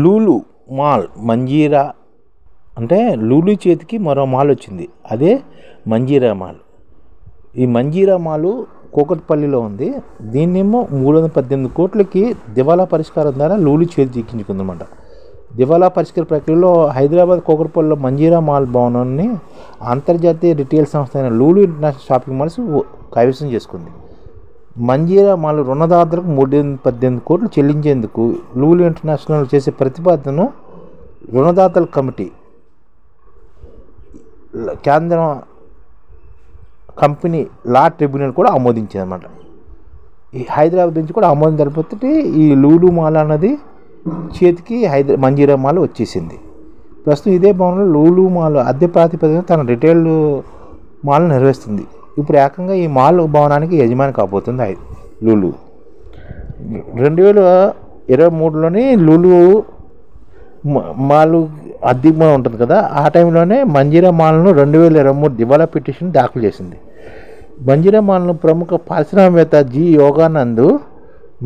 Lulu mall Manjira అంటే లూలు చేతికి మరో మాల్ వచ్చింది, అదే మంజీరా మాల్. ఈ మంజీరా మాలు కూకట్పల్లిలో ఉంది. దీన్నేమో 318 కోట్లకి దివాలా పరిష్కారం ద్వారా లూలు చేతి ఎక్కించుకుందన్నమాట. దివాలా పరిష్కార ప్రక్రియలో హైదరాబాద్ కూకట్పల్లిలో మంజీరా మాల్ భవనాన్ని అంతర్జాతీయ రిటైల్ సంస్థ అయిన లూలు ఇంటర్నేషనల్ షాపింగ్ మాల్స్ కైవసం చేసుకుంది. మంజీరా మాల్ రుణదాతలకు 318 కోట్లు చెల్లించేందుకు లూలు ఇంటర్నేషనల్ చేసే ప్రతిపాదనను రుణదాతల కమిటీ కేంద్ర కంపెనీ లా ట్రిబ్యునల్ కూడా ఆమోదించింది అన్నమాట. ఈ హైదరాబాద్ నుంచి కూడా ఆమోదం తెలిపితే ఈ లూలు మాల్ అన్నది చేతికి మంజీరా మాల్ వచ్చేసింది. ప్రస్తుతం ఇదే భవనంలో లూలు మాల్ అద్దె ప్రాతిపదికన తన రిటైల్ మాల్ నిర్వహిస్తుంది. ఇప్పుడు ఏకంగా ఈ మాల్ భవనానికి యజమాని కాబోతుంది లూలు. 2023లోనే లూలు మాల్ అద్దెగా ఉంటుంది కదా, ఆ టైంలోనే మంజీరా మాల్ను 2023 దివాలా పిటిషన్ దాఖలు చేసింది. మంజీరా మాల్ను ప్రముఖ పారిశ్రామికవేత్త G Yoganand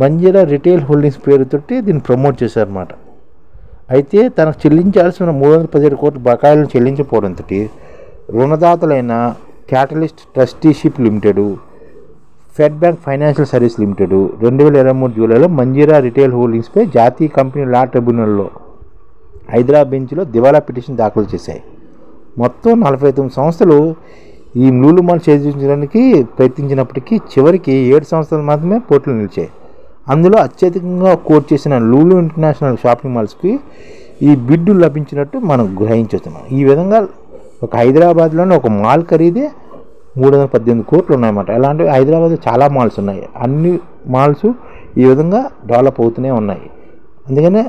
Manjeera retail holdings పేరుతోటి దీన్ని ప్రమోట్ చేశారన్నమాట. అయితే తనకు చెల్లించాల్సిన 317 కోట్ల బకాయిలను చెల్లించకపోవడంతో రుణదాతలైన catalyst trusteeship limited, Fed bank financial service limited 2023 జూలైలో మంజీరా రిటైల్ హోల్డింగ్స్పై జాతీయ కంపెనీ లా ట్రిబ్యునల్లో హైదరాబాద్ బెంచ్లో దివాలా పిటిషన్ దాఖలు చేశాయి. మొత్తం 49 సంస్థలు ఈ లూలు మాల్ ఛేదించడానికి ప్రయత్నించినప్పటికీ చివరికి 7 సంస్థలు మాత్రమే పోటీలో నిలిచాయి. అందులో అత్యధికంగా కోట్ చేసిన లూలు ఇంటర్నేషనల్ షాపింగ్ మాల్స్కి ఈ బిడ్డు లభించినట్టు మనం గ్రహించుతున్నాం. ఈ విధంగా ఒక హైదరాబాద్లోనే ఒక మాల్ ఖరీదే 318 కోట్లు ఉన్నాయన్నమాట. అలాంటి హైదరాబాద్లో చాలా మాల్స్ ఉన్నాయి. అన్ని మాల్స్ ఈ విధంగా డెవలప్ అవుతూనే ఉన్నాయి. అందుకనే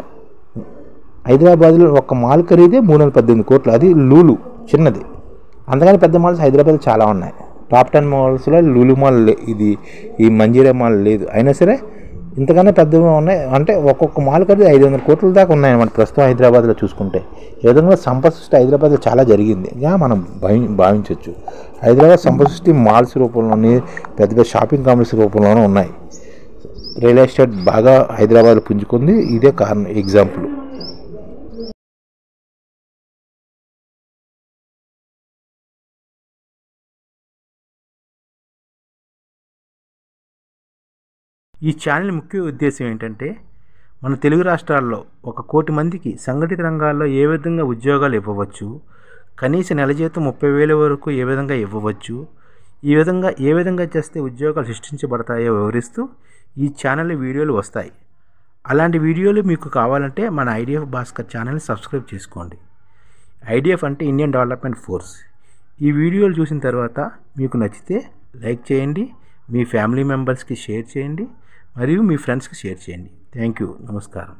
హైదరాబాద్లో ఒక మాల్ ఖరీదే 318 కోట్లు, అది లూలు చిన్నది. అందుకని పెద్ద మాల్స్ హైదరాబాద్లో చాలా ఉన్నాయి. టాప్ 10 మాల్స్లో లూలు మాల్ ఈ మంజీరా మాల్ లేదు. అయినా సరే ఇంతకన్నా పెద్దగా ఉన్నాయి. అంటే ఒక్కొక్క మాల్ ఖరీదు 500 కోట్ల దాకా ఉన్నాయన్నమాట ప్రస్తుతం హైదరాబాద్లో చూసుకుంటే. ఈ విధంగా సంపద సృష్టి హైదరాబాద్లో చాలా జరిగింది మనం భావించవచ్చు. హైదరాబాద్ సంపద సృష్టి మాల్స్ రూపంలోని పెద్ద పెద్ద షాపింగ్ కాంప్లెక్స్ రూపంలోనే ఉన్నాయి. రియల్ ఎస్టేట్ బాగా హైదరాబాద్లో పుంజుకుంది. ఇదే కారణం, ఎగ్జాంపుల్. ఈ ఛానల్ ముఖ్య ఉద్దేశం ఏంటంటే మన తెలుగు రాష్ట్రాల్లో 1 కోటి మందికి సంఘటిత రంగాల్లో ఏ విధంగా ఉద్యోగాలు ఇవ్వవచ్చు, కనీస నెల జీతం 30,000 వరకు ఏ విధంగా ఇవ్వవచ్చు, ఏ విధంగా చేస్తే ఉద్యోగాలు సృష్టించబడతాయో వివరిస్తూ ఈ ఛానల్ వీడియోలు వస్తాయి. అలాంటి వీడియోలు మీకు కావాలంటే మన ఐడిఎఫ్ భాస్కర్ ఛానల్ని సబ్స్క్రైబ్ చేసుకోండి. ఐడిఎఫ్ అంటే ఇండియన్ డెవలప్మెంట్ ఫోర్స్. ఈ వీడియోలు చూసిన తర్వాత మీకు నచ్చితే లైక్ చేయండి, మీ ఫ్యామిలీ మెంబర్స్కి షేర్ చేయండి, మరియు మీ ఫ్రెండ్స్కి షేర్ చేయండి. Thank you. నమస్కారం.